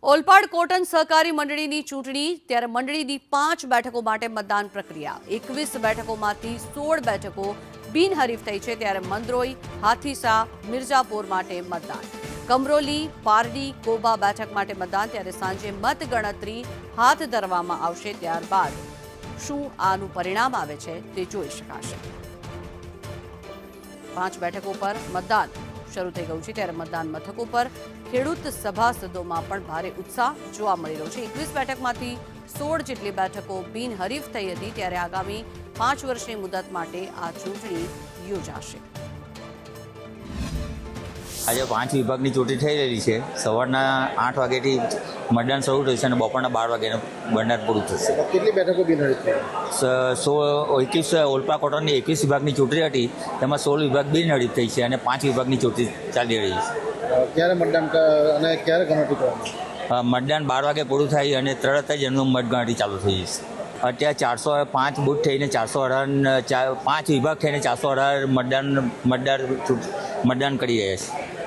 Olpad cotton સહકારી મંડળીની ચૂંટણી ત્યારે મંડળીની 5 બેઠકો માટે મતદાન પ્રક્રિયા 21 બેઠકોમાંથી 16 બેઠકો બિનહરીફ થઈ છે ત્યારે મંદરોઈ હાથીસા મિર્જાપુર માટે મતદાન કમરોલી પારડી કોબા બેઠક માટે મતદાન ત્યારે સાંજે મતગણતરી હાથ ધરવામાં આવશે ત્યારબાદ શું આનું પરિણામ આવે છે તે જોઈ શકાશે 5 બેઠકો પર મતદાન શરૂ થઈ ગયું છે ત્યારે મતદાન મથકો પર ખેડૂત સભાસદોમાં પણ ભારે ઉત્સાહ જોવા મળી રહ્યો છે 21 બેઠકમાંથી 16 જેટલી બેઠકો બિનહરીફ થઈ હતી ત્યારે આગામી 5 વર્ષની મુદત માટે આ ચૂંટણી યોજાશે આજે 5 વિભાગની ચૂંટણી થઈ રહી છે સવારના 8 વાગ્યાથી મતદાન શરૂ થશે અને બપોરના 12 વાગ્યાનું મતદાન પૂરું થશે કેટલી બેઠકો બિનહરીફ થઈ 21 ઓલપા કોટનની 21 વિભાગની ચૂંટણી હતી તેમાં 16 વિભાગ બિનહરીફ થઈ છે અને 5 વિભાગની ચૂંટણી ચાલી રહી છે ક્યારે મતદાન અને ક્યારે ગણતરી કરવાનું મતદાન 12 વાગે પૂરું થાય અને તરત જ એમનું મતગણતરી ચાલુ થઈ જશે અત્યારે 405 બૂથ થઈને 418 5 વિભાગ થઈને 418 મતદાન કરી રહ્યા છે